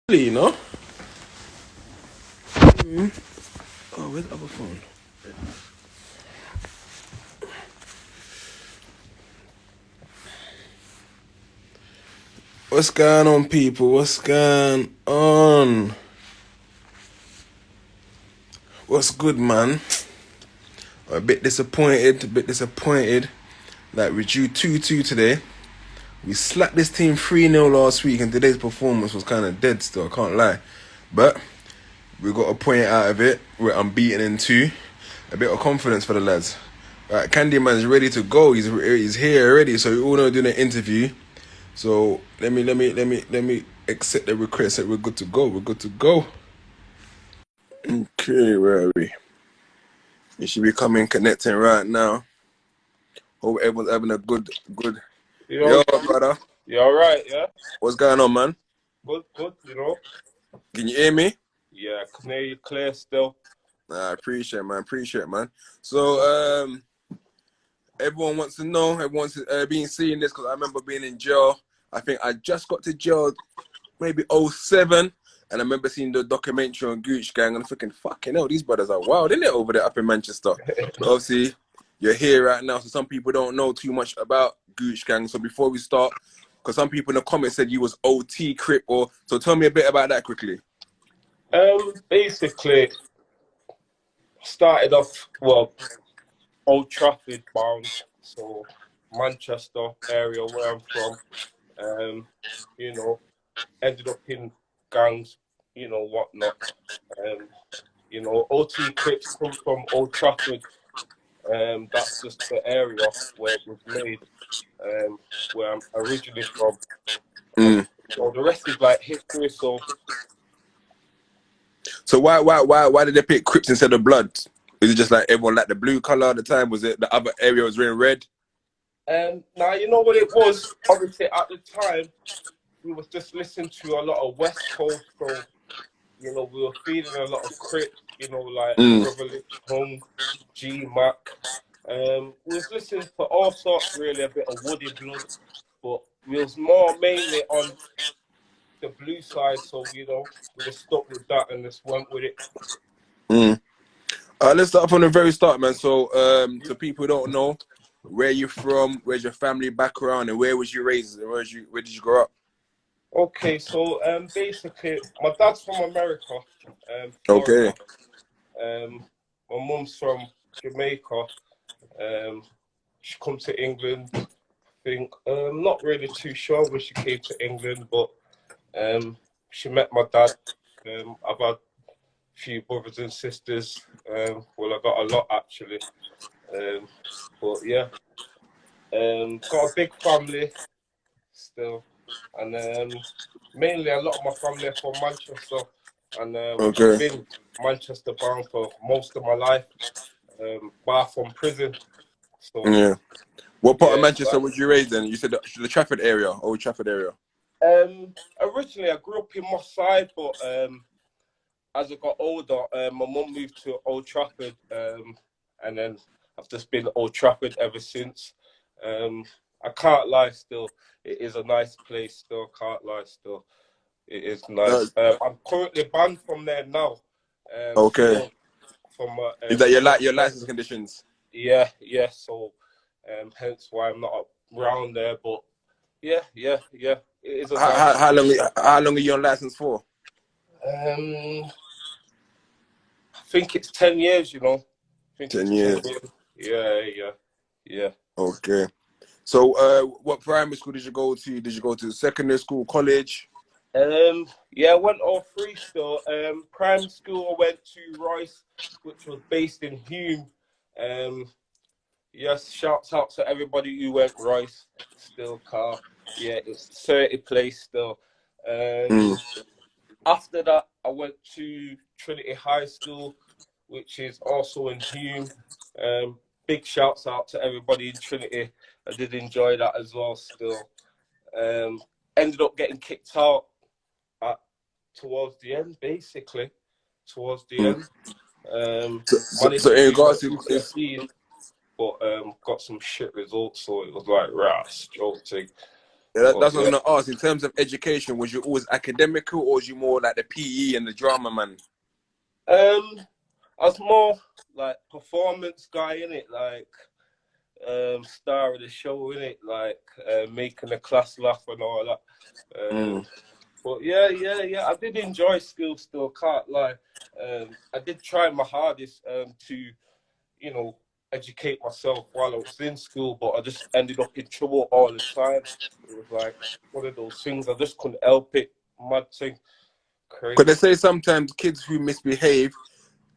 You know? Oh, where's the other phone? What's going on, people? What's going on? What's good, man? I'm a bit disappointed. Like, we drew 2-2 today. We slapped this team 3-0 last week, and today's performance was kind of dead still, I can't lie. But we got a point out of it. We're unbeaten in two. A bit of confidence for the lads. Right, Candyman's ready to go. He's here already, so we all know doing an interview. So let me accept the request that we're good to go. We're good to go. Okay, where are we? You should be coming connecting right now. Hope everyone's having a good. Yo, Yo, brother. you alright, yeah? What's going on, man? Good, you know? Can you hear me? Yeah, I can hear you clear still. Nah, I appreciate it, man. So, everyone wants to know, everyone's been seeing this because I remember being in jail. I think I just got to jail maybe '07, and I remember seeing the documentary on Gooch Gang, and I'm thinking, fucking hell, these brothers are wild, isn't it, over there up in Manchester? But obviously, you're here right now, so some people don't know too much about Gooch Gang. So before we start, because some people in the comments said you was OT Crip, so tell me a bit about that quickly. Basically, started off, well, Old Trafford bound, so Manchester area where I'm from. Um, you know, ended up in gangs, whatnot. Um, OT Crips come from Old Trafford. That's just the area where it was made, where I'm originally from. And Mm. the rest is like history, so So why did they pick Crips instead of Blood? Is it just like everyone liked the blue color at the time? Was it the other area was wearing red? now you know what it was. Obviously, at the time, we was just listening to a lot of West Coast, so we were feeling a lot of Crips. Like Mm. Revolution, G Mac. We was listening to all sorts, really, a bit of Woody Blood, but we was more mainly on the blue side. So we just stuck with that and just went with it. Mm. Let's start from the very start, man. So people who don't know, where you from, where's your family background, and where was you raised? Where did you grow up? Okay, so basically, my dad's from America, Okay. Florida. My mum's from Jamaica. She come to England. I think not really too sure when she came to England, but she met my dad. I've had a few brothers and sisters. Well, I got a lot actually. But yeah, got a big family still, and mainly a lot of my family are from Manchester, and we've Okay. been Manchester bound for most of my life, bar from prison. So Yeah. What part of yeah, Manchester was you raised in? You said the Trafford area, Old Trafford area. originally I grew up in Moss Side, but as I got older, my mum moved to Old Trafford, and then I've just been Old Trafford ever since. Um, I can't lie, still, it is a nice place. Still, can't lie, still, it is Uh, nice. I'm currently banned from there now. okay. Still from Is that criminal your license offence. conditions? Yeah, yeah. So, hence why I'm not around there. But yeah, yeah, yeah. It is a How, nice how, how place. long how long are you on license for? Um, I think it's 10 years. I think it's 10 10 years. years. Yeah, yeah, yeah. Okay. So what primary school did you go to? Did you go to secondary school, college? Yeah, I went all three still. Primary school, I went to Rice, which was based in Hume. Um, yes, shouts out to everybody who went Rice. Still, car. Yeah, it's 30 place still. Mm. After that, I went to Trinity High School, which is also in Hume. Big shouts out to everybody in Trinity. I did enjoy that as well. Still, um, ended up getting kicked out at towards the end, basically. Towards the Mm. end, So managed to in do my regards to if GCSEs, but got some shit results, so it was like stroke thing. But That's what I yeah, was gonna ask. In terms of education, was you always academical, or was you more like the PE and the drama man? um, I was more like performance guy in it, like star of the show in it, like making the class laugh and all that. Mm. But yeah. I did enjoy school still, can't lie. I did try my hardest to, you know, educate myself while I was in school, but I just ended up in trouble all the time. It was like one of those things, I just couldn't help it. Mad thing, Could they crazy. say sometimes kids who misbehave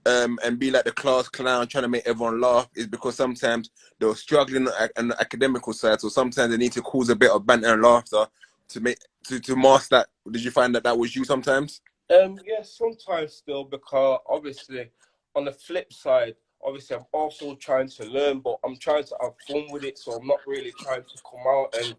and be like the class clown, trying to make everyone laugh, is because sometimes they're struggling on the academical side, so sometimes they need to cause a bit of banter and laughter to make to mask that. Did you find that that was you sometimes? Yeah, sometimes still, because obviously on the flip side, obviously I'm also trying to learn, but I'm trying to have fun with it. So I'm not really trying to come out and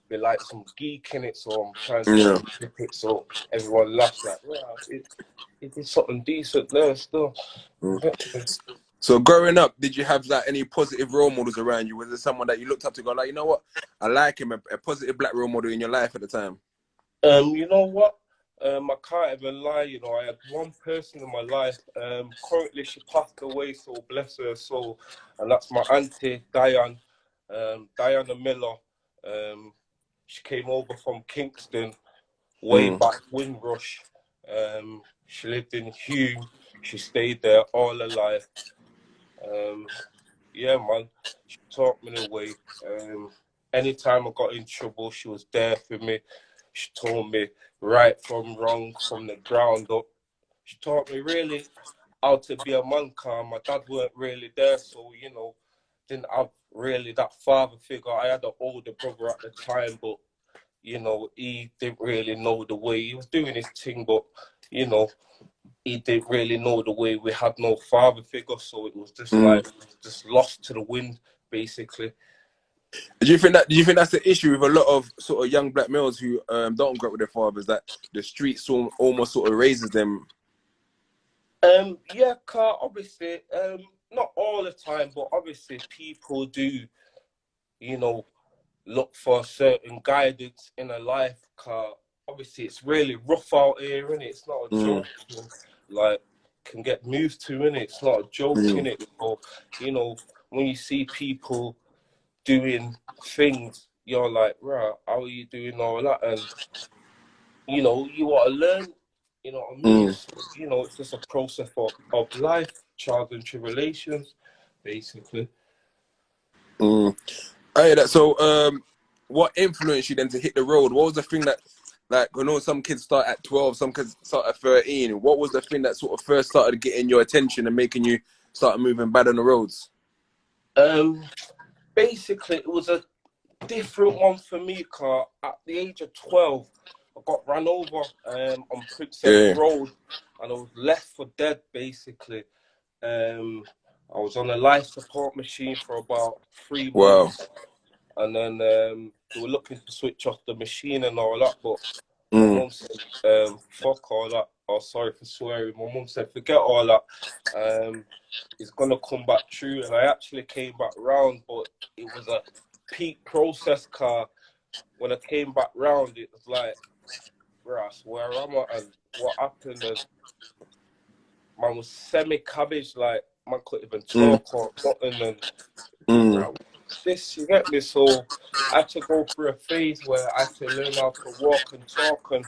be like some geek in it. So I'm trying to Yeah. only flip it so everyone laughs like, wow, it did something decent there still. Mm. You get me? So growing up, did you have like any positive role models around you? Was there someone that you looked up to, go like, you know what, I like him, a positive black role model in your life at the time? You know what? I can't even lie. You know, I had one person in my life. Currently she passed away, so bless her soul, and that's my auntie Diane, Diana Miller. Um, she came over from Kingston way Mm. back Windrush. She lived in Hume. She stayed there all her life. Um, yeah, man, she taught me the way. Anytime I got in trouble, she was there for me. She told me right from wrong from the ground up. She taught me really how to be a man, car my dad weren't really there, so you know, didn't have really that father figure. I had an older brother at the time, but you know, he didn't really know the way. He was doing his thing, but you know, he didn't really know the way. We had no father figure, so it was just Mm. like just lost to the wind, basically. Do you think that's the issue with a lot of sort of young black males who don't grow up with their fathers, that the streets almost sort of raises them? Yeah, car obviously, not all the time, but obviously people do, you know, look for certain guidance in a life. Car obviously it's really rough out here, and it's not a Mm. joke. Like can get moved to, and it's not a joke in Mm. it. So you know, when you see people doing things, you're like, right, how are you doing all that? And you know, you want to learn. You know what I mean? Mm. So, you know, it's just a process of life, trials and tribulations, basically. Mm. I hear that. So, what influenced you then to hit the road? What was the thing that, like, I know some kids start at 12, some kids start at 13. What was the thing that sort of first started getting your attention and making you start moving bad on the roads? Um, Basically, it was a different one for me, car. At the age of 12, I got run over on Princess Yeah. Road, and I was left for dead, basically. Um, I was on a life support machine for about three Wow. months, and then they were looking to switch off the machine and all that, but my Mm. mum said, fuck all that. Oh, sorry for swearing. My mum said, forget all that. It's gonna come back true. And I actually came back round, but it was a peak process car. When I came back round, it was like, Ross, where am I? And what happened? And man was semi cabbage, like man couldn't even Mm. talk or nothing. And Mm. bro, this you get me. So I had to go through a phase where I had to learn how to walk and talk and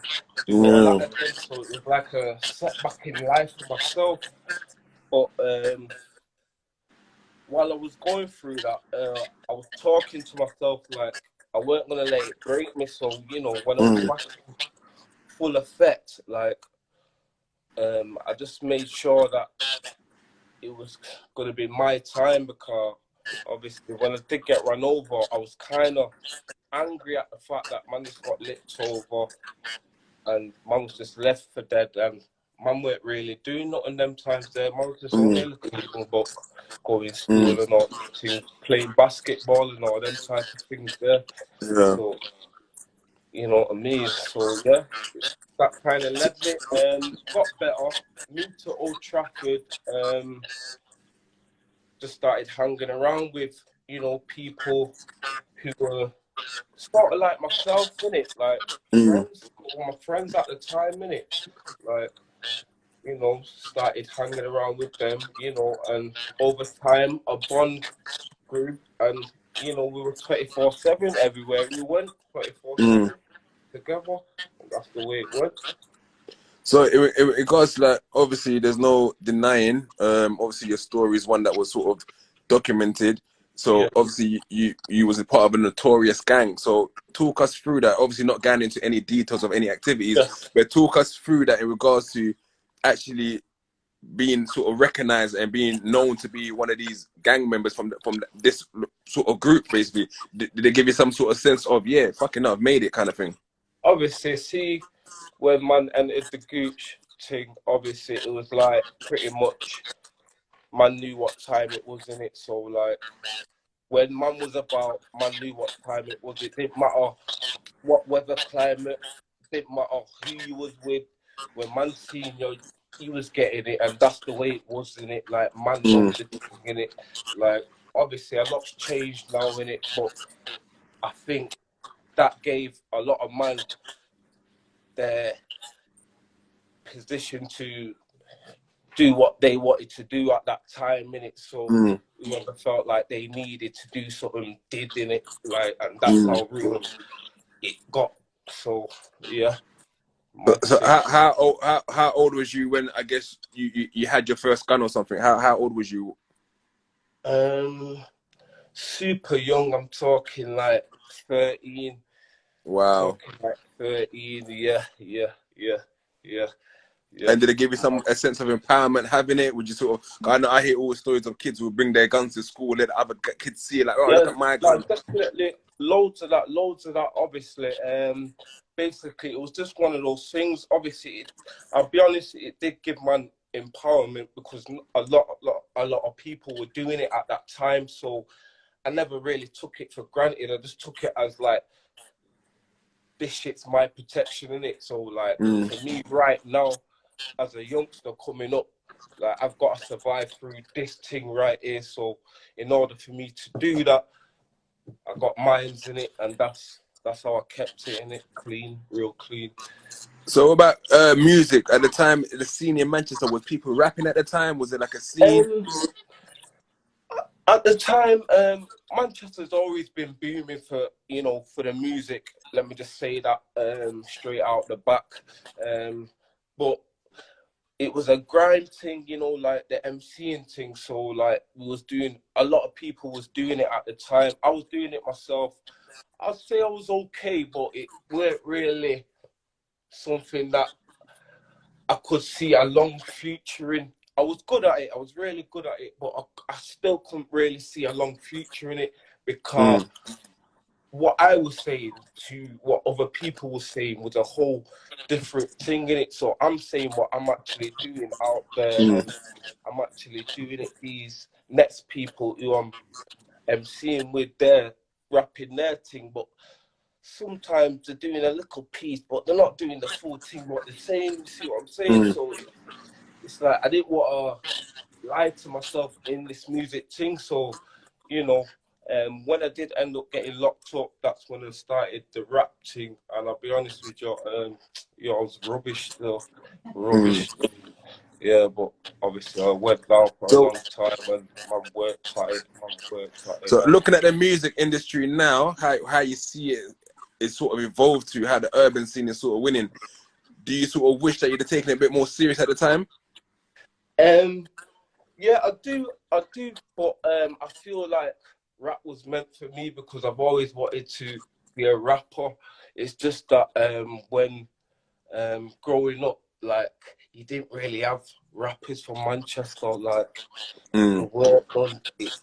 do all Yeah. that again. So it was like a setback in life for myself. But while I was going through that, I was talking to myself like I weren't gonna let it break me. So you know, when I was Mm. back in full effect, like I just made sure that it was gonna be my time, because obviously when I did get run over, I was kind of angry at the fact that man just got lipped over and man was just left for dead, and man weren't really doing nothing them times there. Man was just only Mm. a little young buck going to Mm. school and all things, playing basketball and all them type of things there. Yeah. So you know what I mean. So yeah, that kind of led me. Got better. Moved to Old Trafford. Just started hanging around with people who were sort of like myself, innit? Like Mm, friends, my friends at the time, innit? Like, started hanging around with them, and over time a bond grew, and we were 24/7 everywhere we went, mm. 24/7 together. And that's the way it went. So in regards to like, obviously, there's no denying. Obviously, your story is one that was sort of documented. Yeah, So obviously, you was a part of a notorious gang. So talk us through that. Obviously, not going into any details of any activities, yes. but talk us through that in regards to actually being sort of recognized and being known to be one of these gang members from this sort of group. Basically, did they give you some sort of sense of, yeah, fucking up, made it kind of thing? Obviously, see, when man entered the Gooch thing, obviously it was like pretty much man knew what time it was in it. So like when man was about, man knew what time it was. It didn't matter what weather, climate, didn't matter who you was with. When man seen you was getting it, and that's the way it was in it. Like man Mm, know the thing in it. Like obviously a lot's changed now in it, but I think that gave a lot of man their position to do what they wanted to do at that time in it. So mm, whoever felt like they needed to do something did in it. Like, and that's mm. how real it got. So yeah, So, mad so thing. how old was you when I guess you had your first gun or something? How old was you? Um, Super young. I'm talking like 13. Wow. Talking like 13. Yeah, yeah, yeah, yeah, yeah. And did it give you a sense of empowerment having it? Would you sort of? I know I hear all stories of kids who bring their guns to school, let other kids see it, like, oh, look Yeah, at my gun. like definitely loads of that, loads of that. Obviously, basically, it was just one of those things. Obviously, I'll be honest, it did give man empowerment because a lot of people were doing it at that time. So I never really took it for granted. I just took it as like this shit's my protection in it. So like Mm, for me right now, as a youngster coming up, like I've got to survive through this thing right here. So in order for me to do that, I got mines in it, and that's how I kept it in it clean, real clean. So what about music at the time? The scene in Manchester, was people rapping at the time? Was it like a scene? Um, at the time, Manchester's always been booming for for the music. Let me just say that straight out the back. But it was a grind thing, like the MCing thing. So like we was doing a lot of people was doing it at the time. I was doing it myself. I'd say I was okay, but it weren't really something that I could see a long future in. I was good at it. I was really good at it, but I still couldn't really see a long future in it because Mm, what I was saying to what other people were saying was a whole different thing in it. So I'm saying what I'm actually doing out there, mm, and I'm actually doing it. These next people who I'm seeing with their rapping their thing, but sometimes they're doing a little piece, but they're not doing the full thing what they're saying. You see what I'm saying? mm. So it's like I didn't want to lie to myself in this music thing. So, you know, when I did end up getting locked up, that's when I started the rap thing. And I'll be honest with you, I was rubbish still, Mm. rubbish. Yeah, but obviously I went down for a So, long time and man worked at it, so and looking at the music industry now, how you see it, it's sort of evolved to how the urban scene is sort of winning. Do you sort of wish that you'd have taken it a bit more serious at the time? um, yeah, I do, but I feel like rap was meant for me because I've always wanted to be a rapper. It's just that when growing up, like you didn't really have rappers from Manchester. Like the Mm, work on it,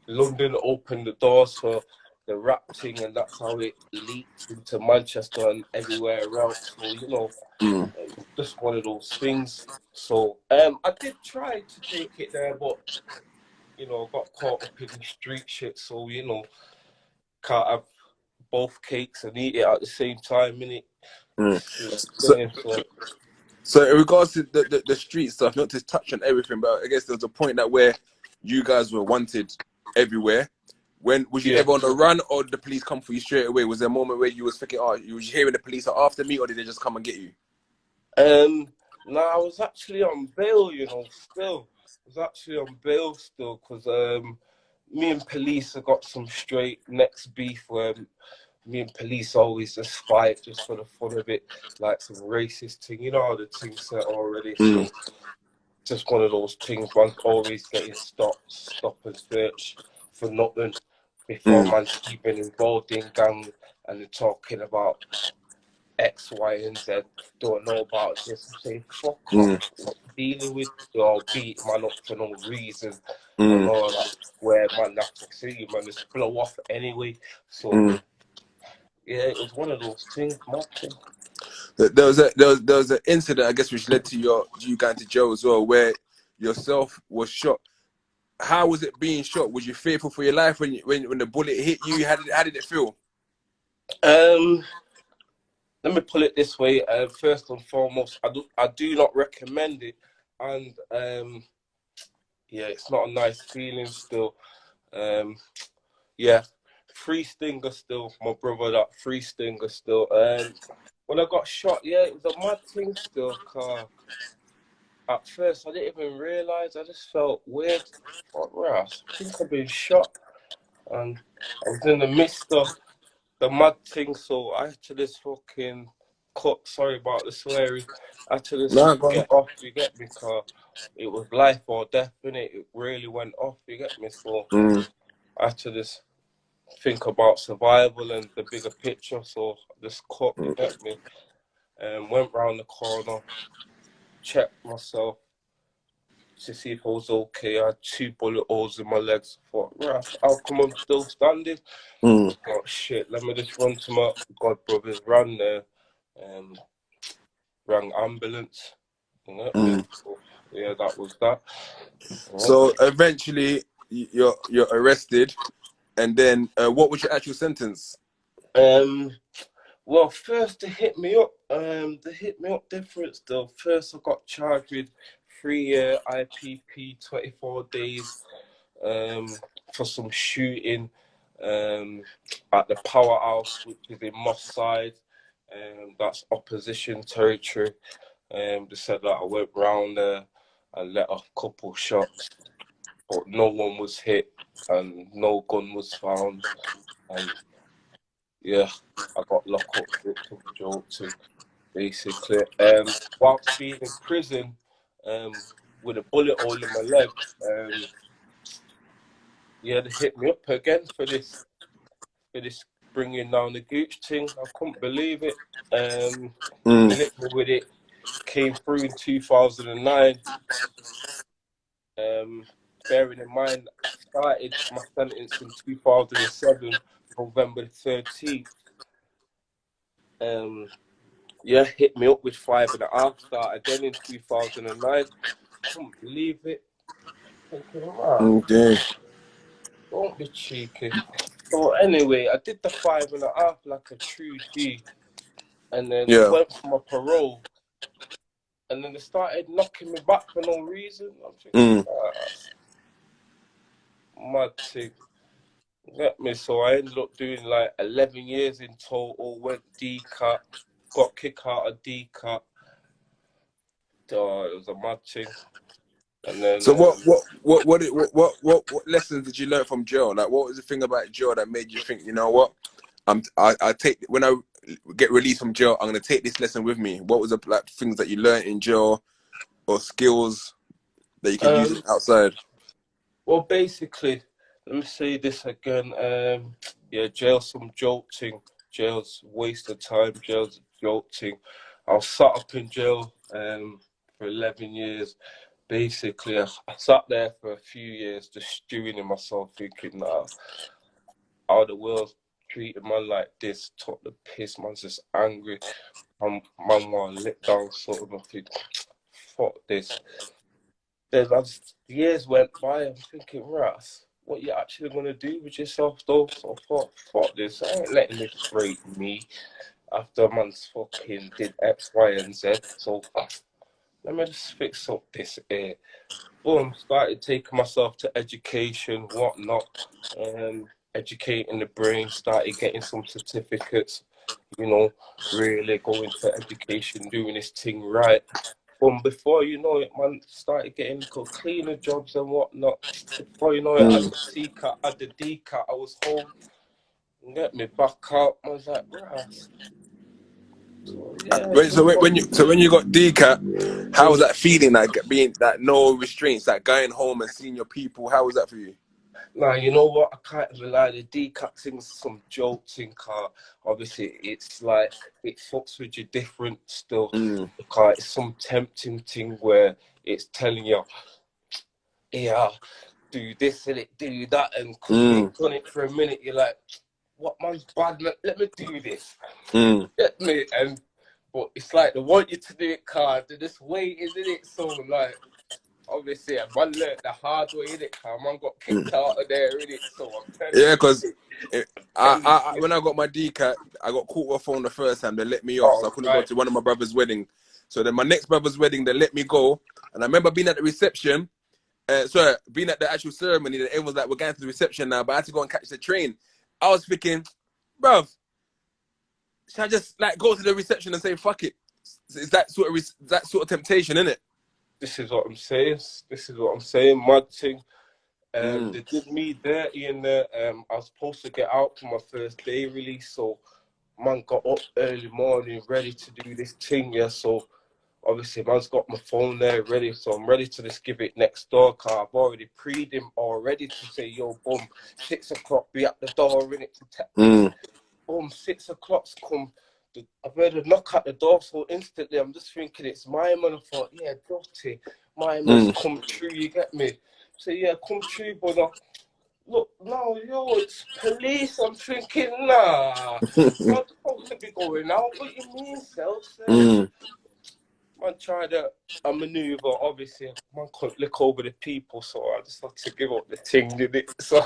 London opened the doors for the rap thing, and that's how it leaked into Manchester and everywhere else. So mm, just one of those things. So I did try to take it there, but got caught up in the street shit. So can't have both cakes and eat it at the same time, innit? mm. You know what So, I'm saying? So so in regards to the street stuff, not to touch on everything, but I guess there's a point that where you guys were wanted everywhere. When was you Yeah. ever on the run, or did the police come for you straight away? Was there a moment where you was thinking, oh, you was hearing the police are after me, or did they just come and get you? No, I was actually on bail, you know, still. I was actually on bail still because me and police have got some straight next beef where me and police always just fight just for the fun of it, like some racist thing. You know how the thing set already, Mm, so just one of those things. Man's always getting stop and search for nothing before mm, man's even involved in gang and they're talking about X, Y, and Z. Don't know about this. I'm saying, fuck off. mm, What you dealing with? Or beat man up for no reason and mm, all that. Where man have to see you, man, just blow off anyway. So mm. yeah, it was one of those things, man. There was an incident, I guess, which led to you going to jail as well, where yourself was shot. How was it being shot? Was you fearful for your life when the bullet hit you? How did it feel? Um, Let me put it this way. First and foremost, I do not recommend it, and yeah, it's not a nice feeling still. Um, yeah, free stinger still, my brother. That free stinger still. When I got shot, yeah, it was a mad thing still. Car. At first, I didn't even realize. I just felt weird. What, Ross? I think I've been shot, and I was in the midst of the mad thing. So I had to just fucking cut. Sorry about the swearing. I had to just Nah, go on. get off. You get me, car? It was life or death, innit? It really went off. You get me? So Mm, I had to just think about survival and the bigger picture. So I just cut. You mm, get me? Went round the corner, checked myself to see if I was okay. I had 2 bullet holes in my legs. I thought, right, how come I'm still standing? I mm, thought, shit, let me just run to my god brothers. Ran there, um, rang ambulance. You know me? mm. So, yeah, that was that. Yeah. So eventually, you're arrested, and then what was your actual sentence? Um, well, first they hit me up different still. First, I got charged with 3 year IPP, 24 days, um, for some shooting, um, at the powerhouse, which is in Moss Side. That's opposition territory. They said that I went round there and let off a couple shots, but no one was hit and no gun was found. And yeah, I got locked up for it, took a joke to basically. Whilst being in prison, um, with a bullet hole in my leg, yeah, they hit me up again for this bringing down the gooch thing. I couldn't believe it. Mm, They hit me with it. Came through in 2009. Um, Bearing in mind, I started my sentence in 2007, November the 13th. Um, yeah, hit me up with 5.5. Start again in 2009. Couldn't believe it. Thinking, wow, okay. don't be cheeky. So anyway, I did the 5.5 like a true G, and then Yeah. went for my parole, and then they started knocking me back for no reason. I'm thinking, Mm, that's mad thing. Get me? So I ended up doing like 11 years in total. Went D-cut, got kicked out of D-cut. It was a mad thing. And then so what lessons did you learn from jail? Like, what was the thing about jail that made you think, you know what, I take when I get released from jail, I'm gonna take this lesson with me. What was the like things that you learned in jail, or skills that you can use um, outside? well, basically, let me say this again. Yeah, jail's some jolting. Jail's waste of time. Jail's jolting. I was sat up in jail for 11 years. Basically, I sat there for a few years just stewing in myself, thinking, how the world's treating man like this, took the piss, man's just angry. Man want to let down sort of, I think, fuck this. Then years went by, I'm thinking, Russ, what you actually gonna do with yourself though? So I thought, fuck this, I ain't letting this break me after man's fucking did X, Y, and Z. So let me just fix up this here. Boom, started taking myself to education, whatnot. educating the brain, started getting some certificates, you know, really going to education, doing this thing right. Before you know it, man, started getting cleaner jobs and whatnot. Before you know it, I had Mm. the C-cat, I had the D-cat, I was home, and get me back out. I was like, right. So yeah, it So just got. when you got DCAT, how was Mm. that feeling? Like being that no restraints, like going home and seeing your people. How was that for you? Nah, you know what? I can't even lie. The D-cat thing's some joke thing, car. Obviously, it's like it fucks with you different still, Mm. because it's some tempting thing where it's telling you, yeah, do this and it, do that, and because you Mm. ain't done it for a minute, you're like, what man's bad? Let me do this. Mm. Get me? And but it's like they want you to do it, car. They're just waiting, isn't it? So like. Obviously, man learned the hard way, innit? Man got kicked Mm. out of there, innit? So I'm telling Yeah, you, because telling when you. I got my DCAT, I got caught with a phone the first time. They let me off, so All I couldn't go right. to one of my brother's wedding. So then my next brother's wedding, they let me go, and I remember being at the reception. Sorry, being at the actual ceremony, that everyone's like, "We're going to the reception now," but I had to go and catch the train. I was thinking, bruv, should I just like go to the reception and say fuck it? It's that sort of temptation, isn't it? This is what I'm saying. This is what I'm saying. Mad thing. Mm. They did me dirty in there. I was supposed to get out for my first day release, so man got up early morning, ready to do this thing. Yeah, so obviously man's got my phone there ready, so I'm ready to just give it next door. Car I've already preed him already to say, yo, boom, 6 o'clock, be at the door in it to take this. Mm. Boom, 6 o'clock's come. I've heard a knock at the door, so instantly I'm just thinking it's my man. I thought, yeah, dirty. My man's Mm. come true, you get me? So yeah, come true, brother. Look, no, yo, it's police. I'm thinking, nah, not supposed to be going out. What you mean, self-serve? Mm. Man tried a maneuver, obviously. Man couldn't look over the people, so I just had to give up the thing, did it? So,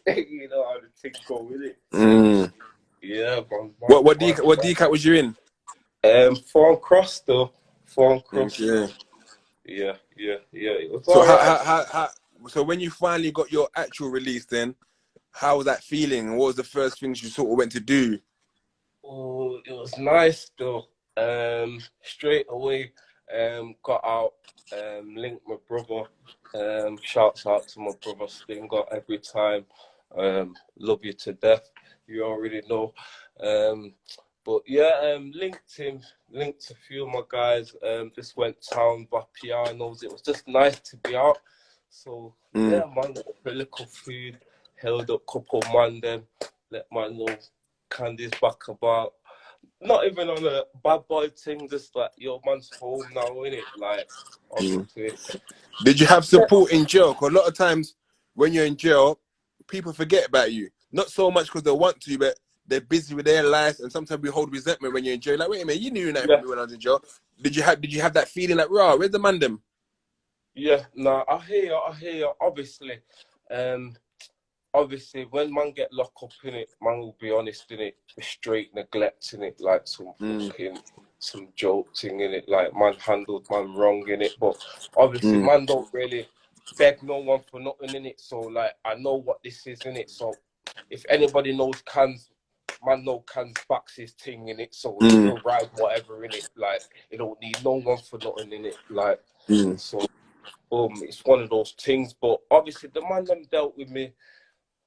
you know how the thing go with it. So, Mm. yeah, What DCAT was you in? Foreign cross though. Foreign cross Okay. though. Yeah. It was So all right. so when you finally got your actual release, then how was that feeling? What was the first things you sort of went to do? Oh, it was nice though. Straight away, got out, linked my brother. Shouts out to my brother Stinger every time. Love you to death. You already know. But yeah, linked him, linked a few of my guys. Just went town, by pianos. It was just nice to be out. So Mm. yeah, man, got a little food, held up couple man them, let man know Candy's back about. Not even on a bad boy thing, just like your man's home now, innit? Like, Mm. obviously. Did you have support in jail? Because a lot of times when you're in jail, people forget about you. Not so much because they want to, but they're busy with their lives, and sometimes we hold resentment when you're in jail. Like, wait a minute, you knew nothing Yeah, from me when I was in jail. Did you have that feeling like, rah, where's the man them? yeah, nah, I hear you, obviously. Um, Obviously, when man get locked up in it, man will be honest in it, straight neglecting it, like Mm. some joke thing in it, like man handled man wrong in it. But obviously, Mm. man don't really beg no one for nothing in it. So like, I know what this is in it. So if anybody knows cans, man know cans backs his thing in it. So Mm. he'll ride whatever in it. Like, he don't need no one for nothing in it. Like, Mm. so it's one of those things. But obviously, the man them dealt with me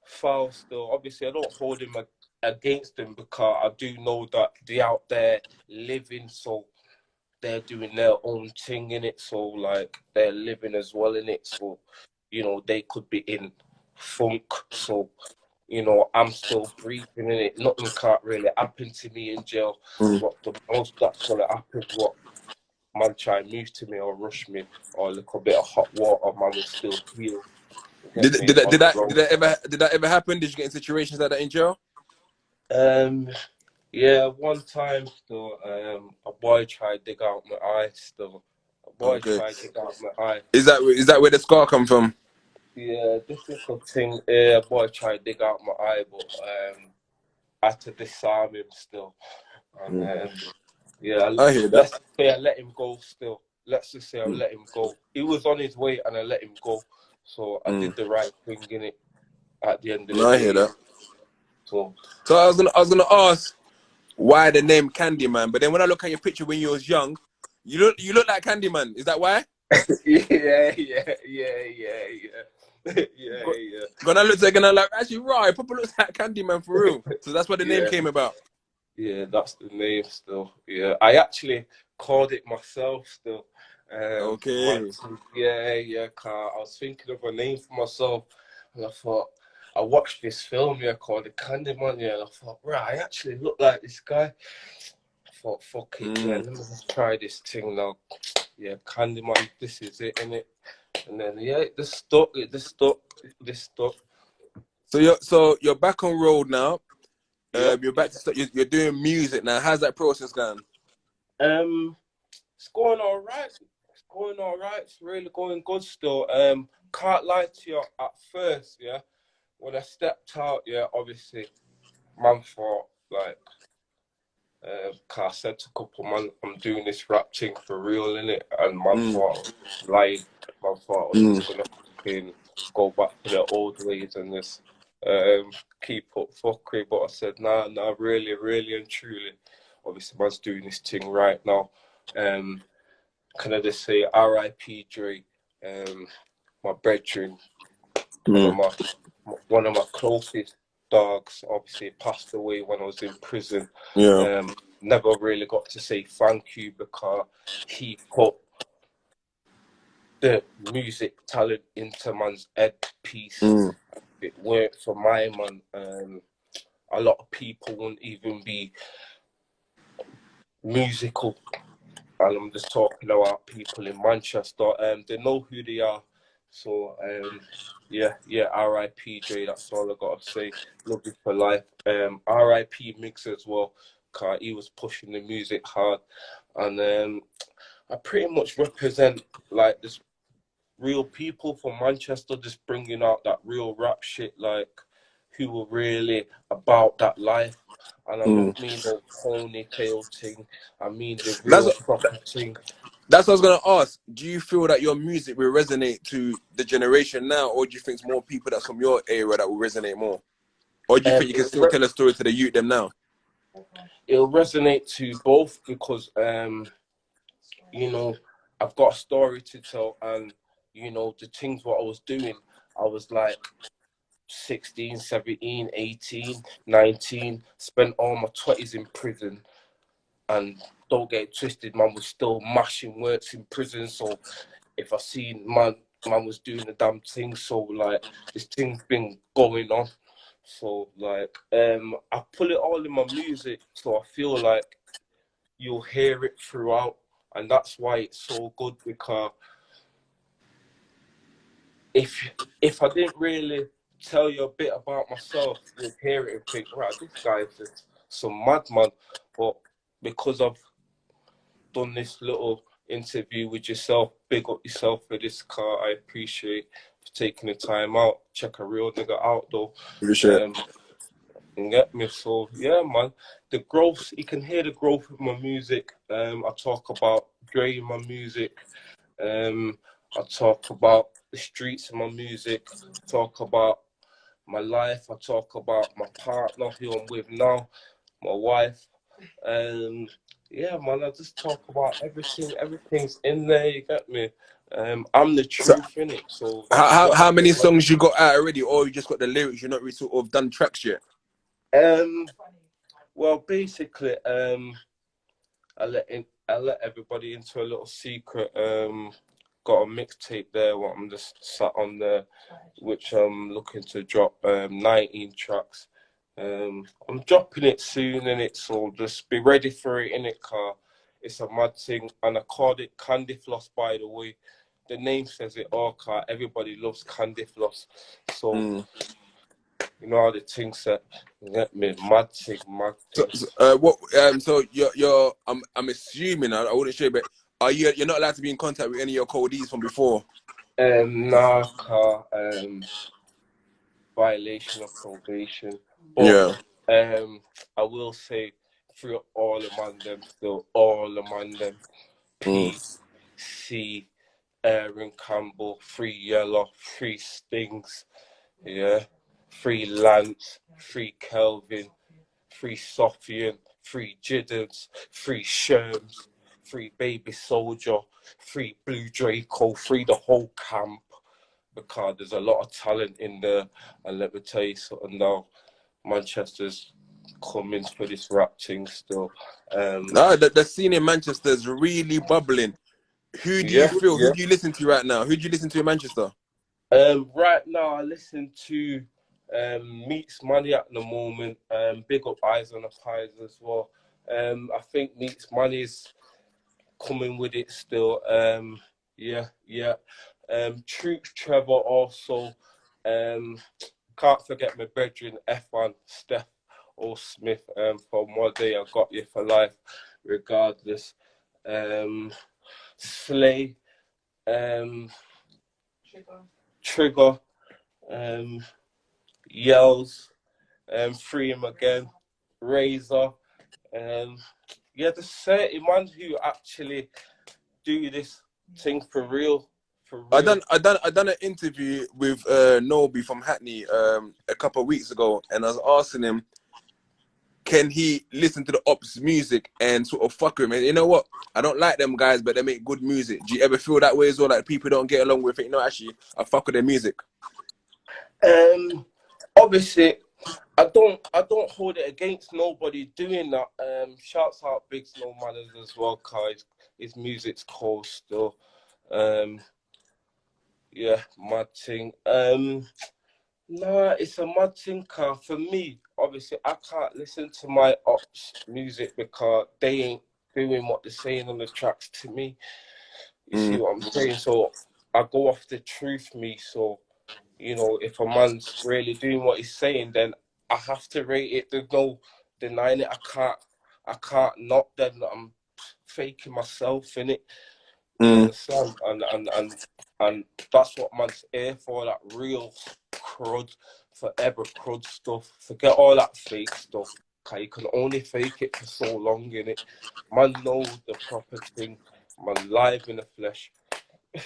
foul still. Obviously, I don't hold him against them because I do know that they out there living, so they're doing their own thing in it. So like they're living as well in it. So they could be in funk. So I'm still breathing in it. Nothing can't really happen to me in jail. Mm. What the most that's gonna happen? What man try and move to me or rush me or a little bit of hot water, man will still heal. Did, Get did, me that, on did, the that, did, road. that ever, did that ever happen? Did you get in situations like that in jail? Um, Yeah, one time still, a boy tried to dig out my eye still. A boy Okay. tried to dig out my eye. Is that where the scar come from? Yeah, this little thing, a boy tried to dig out my eye, but I had to disarm him still. And Mm. yeah, I hear that. let's just say I let him go still. Let's just say I Mm. let him go. He was on his way and I let him go. So I Mm. did the right thing in it. at the end of the No, I hear day. that. So So I was gonna ask why the name Candyman, but then when I look at your picture when you was young, you look like Candyman. Is that why? yeah. Yeah. When I looked at it and I'm like, actually, right, Papa looks like Candyman for real. So that's where the name Yeah. came about. Yeah, that's the name still. Yeah, I actually called it myself still. Okay. Car. I was thinking of a name for myself, and I thought I watched this film, called The Candyman, and I thought, right, I actually look like this guy. I thought, fuck it, let me just try this thing now. Yeah, Candyman, this is it, innit? And then this stuck. So you're back on road now. Yep. You're back to start. You're doing music now. How's that process going? Um, it's going all right. It's going all right. It's really going good still. Can't lie to you. At first, yeah, when I stepped out, yeah, obviously, man thought like, 'cause I said to a couple man, I'm doing this rap thing for real, innit? And man Mm, thought I was lying. Man thought I was mm, just gonna fucking go back to the old ways and just keep up fuckery. But I said, nah, really and truly. Obviously, man's doing this thing right now. Can I just say R.I.P. Dre, my brethren, one of mm. my one of my closest dogs. Obviously, passed away when I was in prison. Yeah. Never really got to say thank you because he put the music talent into man's head piece. Mm, It worked for my man. A lot of people wouldn't even be musical. And I'm just talking about people in Manchester. They know who they are. So yeah, R.I.P. Dre. That's all I gotta say. Love you for life. R.I.P. Mix as well. Cause he was pushing the music hard, and I pretty much represent like this real people from Manchester, just bringing out that real rap shit, like who were really about that life. And I mm. don't mean no ponytail thing. I mean the That's real proper thing. that's what I was gonna ask. Do you feel that your music will resonate to the generation now, or do you think it's more people that's from your era that will resonate more, or do you think you can It'll, still tell a story to the youth them now? it'll resonate to both because you know, I've got a story to tell, and the things what I was doing, I was like 16, 17, 18, 19, spent all my 20s in prison. And don't get it twisted, man was still mashing works in prison. So if I seen man was doing the damn thing, so like this thing's been going on. So like I put it all in my music, so I feel like you'll hear it throughout, and that's why it's so good because if if I didn't really tell you a bit about myself, you'd hear it and think, right, this guy is just some madman. But because I've done this little interview with yourself, big up yourself for this car. I appreciate for taking the time out. Check a real nigga out though. Appreciate it. Um, and get me. So yeah, man. The growth, you can hear the growth of my music. I talk about Dre in my music. I talk about the streets of my music. Talk about my life. I talk about my partner who I'm with now, my wife. Yeah, man, I just talk about everything. Everything's in there. You get me? I'm the So truth in it. So how that's what I how many feel like. songs you got out already, or you just got the lyrics? You're not really sort of done tracks yet. Um, well, basically, I let everybody into a little secret. Got a mixtape there. What I'm just sat on there, which I'm looking to drop. 19 tracks. I'm dropping it soon in it, so just be ready for it in it, car. It's a mad thing, and I called it Candy Floss, by the way. The name says it all, car. Everybody loves Candy Floss, so Mm. you know how the thing set. You get me? Mad thing, mad So, thing. what? So you're. I'm assuming. I wouldn't share, but are you're not allowed to be in contact with any of your codees from before? Nah, car. Violation of probation, but Yeah. um, I will say, through all the man them, still all the man them. Mm. PC, Aaron Campbell, Free Yellow, Free Stings, yeah. free Lance, free Kelvin, free Sofian, free Jiddens, free Sherms, free Baby Soldier, free Blue Draco, free the whole camp. Because there's a lot of talent in there. And let me tell you something now, Manchester's coming for this rap thing still. No, the scene in Manchester is really bubbling. Who do you Yeah, feel? Who yeah. do you listen to right now? Who do you listen to in Manchester? Right now I listen to Meets Money at the moment. Big up Eyes on the Pies as well. I think Meets Money is coming with it still. Yeah, yeah. Truth Trevor also. Can't forget my brethren F1 Steph or Smith. From one day I got you for life, regardless. Slay. Um, Trigger. Yells. Free him again. Razor. Yeah, there's certain man who actually do this thing for real. For real. I done an interview with Nobi from Hackney a couple of weeks ago, and I was asking him, can he listen to the Ops music and sort of fuck with him? And you know what? I don't like them guys, but they make good music. Do you ever feel that way as well? Like people don't get along with it? You know, actually, I fuck with their music. Obviously, I don't hold it against nobody doing that. Shouts out Big Snow Manners as well, cause his music's cold still. Um, yeah, mad thing. Nah, it's a mad thing, car. For me, obviously, I can't listen to my ops music because they ain't doing what they're saying on the tracks to me. You see Mm, what I'm saying? So I go off the truth, me. So if a man's really doing what he's saying, then I have to rate it. There's no denying it. I can't not them that I'm faking myself in it. You mm, understand? And that's what man's here for, that real crud, forever crud stuff. Forget all that fake stuff. Okay, you can only fake it for so long in it. Man know the proper thing. Man live in the flesh.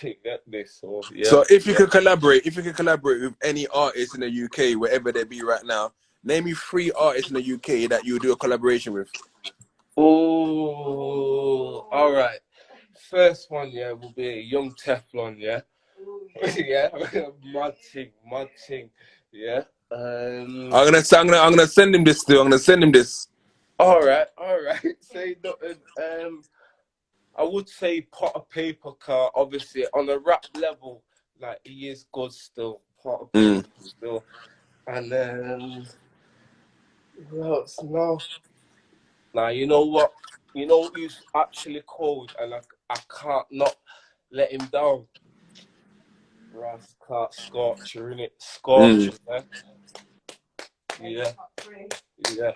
You get this? So yeah, So yeah. if you could collaborate with any artist in the UK, wherever they be right now, name me 3 artists in the UK that you do a collaboration with. Oh, all right. First one, yeah, will be a young Teflon, yeah. Yeah, mad thing, mad thing. Yeah. I'm gonna send him this still. I'm gonna send him this. All right, all right. Say nothing. I would say Pot of Paper car, obviously on a rap level, like he is good still. Pot of Mm. Paper still, and who else? No. Now you know what? You know who's actually cold, and I can't not let him down. Rascal Scorcher, innit? Mm. Scorcher, yeah, yeah, yeah,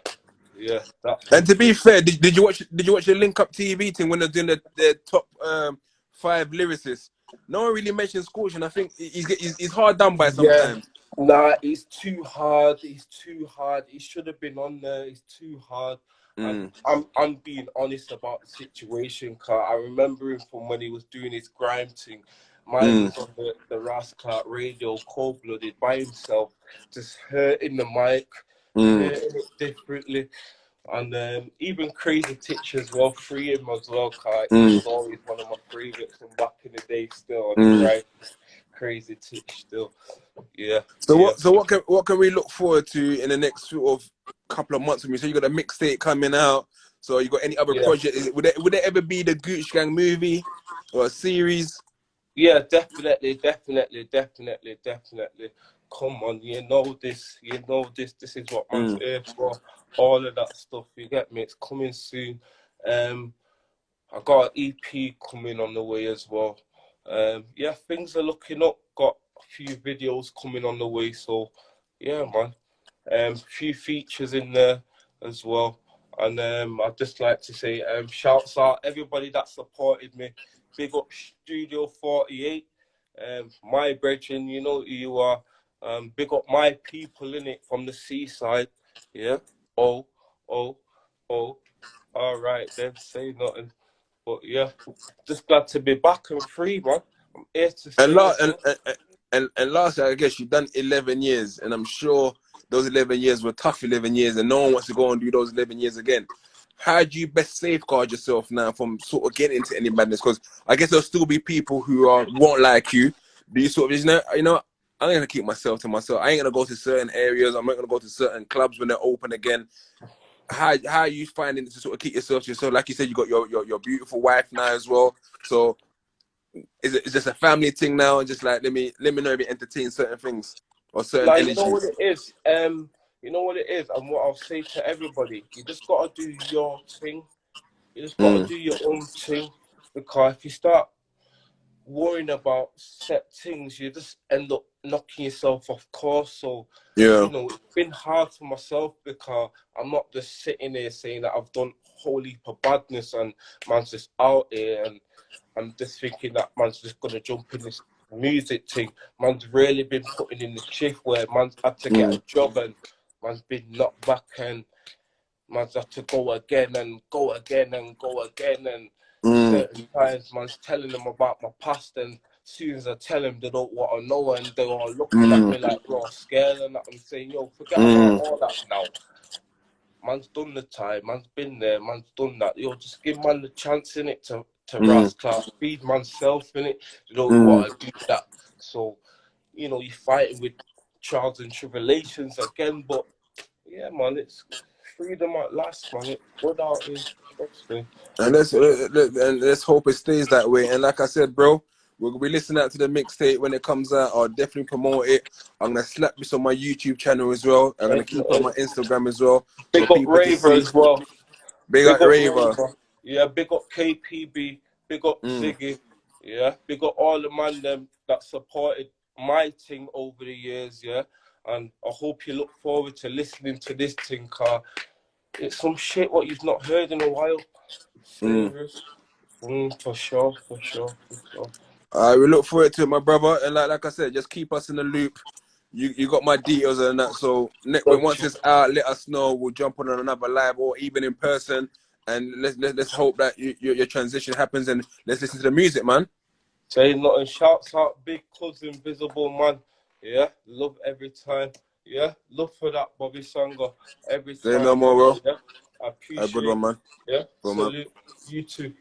yeah. That's And one to be thing. fair, did you watch the Link Up TV thing when they're doing the top 5 lyricists? No one really mentions Scorch, and I think he's hard done by Yeah. sometimes. Nah, he's too hard. He's too hard. He should have been on there. He's too hard. And Mm. I'm being honest about the situation, cause I remember him from when he was doing his grime thing. Man Mm. was on the Rascal radio, cold blooded by himself, just hurting the mic, Mm. hurting it differently. And even Crazy Titch as well, free him as well, cause he Mm. was always one of my favourites from back in the day still on the Mm. grind. Crazy Titch still. Yeah, So yeah. what can we look forward to in the next sort of couple of months? With me, so you got a mixtape coming out. So you got any other Yeah, project? Would there ever be the Gooch Gang movie or a series? yeah, definitely, definitely, definitely, definitely. Come on, you know this, This is what man's Mm. here for. All of that stuff, you get me? It's coming soon. Um, I got an EP coming on the way as well. Yeah, things are looking up. Got a few videos coming on the way, so yeah, man. A few features in there as well. And I'd just like to say, shouts out everybody that supported me. Big up Studio 48. My brethren, you know who you are. Big up my people in it from the seaside. Yeah. Oh, oh, oh. All right, then say nothing. But yeah, just glad to be back and free, man. I'm here to And stay la- as well. and lastly, I guess you've done 11 years, and I'm sure those 11 years were tough 11 years, and no one wants to go and do those 11 years again. How do you best safeguard yourself now from sort of getting into any madness? Because I guess there'll still be people who won't like you. Do you sort of, I'm gonna keep myself to myself. I ain't gonna go to certain areas. I'm not gonna go to certain clubs when they're open again. How are you finding to sort of keep yourself to yourself? Like you said, you got your beautiful wife now as well. So is this a family thing now? And just like let me know if you entertain certain things or certain Like, you know what energies. it is? You know what it is, and what I'll say to everybody, you just gotta do your thing. You just gotta Mm, do your own thing. Because if you start worrying about set things, you just end up knocking yourself off course. So, yeah. you know, it's been hard for myself because I'm not just sitting there saying that I've done whole heap of badness and man's just out here and I'm just thinking that man's just gonna jump in this music thing. Man's really been putting in the shift where man's had to get Mm, a job and man's been knocked back and man's had to go again and go again and go again and mm, certain times man's telling them about my past and as soon as I tell them they don't want to know and they're all looking at mm, me like raw scared and I'm saying, yo, forget about mm, all that now. Man's done the time, man's been there, man's done that. Yo, just give man the chance in it to mm, ras class, feed myself in it. You don't mm. want to do that. So, you know, you're fighting with trials and tribulations again, but yeah, man, it's freedom at last, man. It's good out here, trust me. And let's hope it stays that way. And like I said, bro, we'll be listening out to the mixtape when it comes out. I'll definitely promote it. I'm gonna slap this on my YouTube channel as well. I'm gonna keep it on my Instagram as well for Big up people to Raver see. as well. Big up Big up Raver. Raver. Yeah, big up KPB. Big up Mm. Ziggy. Yeah, big up all the man them that supported my thing over the years. Yeah, and I hope you look forward to listening to this thing, car. It's some shit what you've not heard in a while. Mm. Serious. For sure, for sure, for sure. We look forward to it, my brother. And like I said, just keep us in the loop. You got my details and that. So once Gotcha. it's out, let us know. We'll jump on another live or even in person. And let's hope that your transition happens and let's listen to the music, man. Say nothing. Shouts out, big cousin, visible man. Yeah, love every time. Yeah, love for that Bobby Sanga every Say no time, more, bro. bro. Yeah, I A good appreciate one, it. man. Yeah, Go, man. salute you too.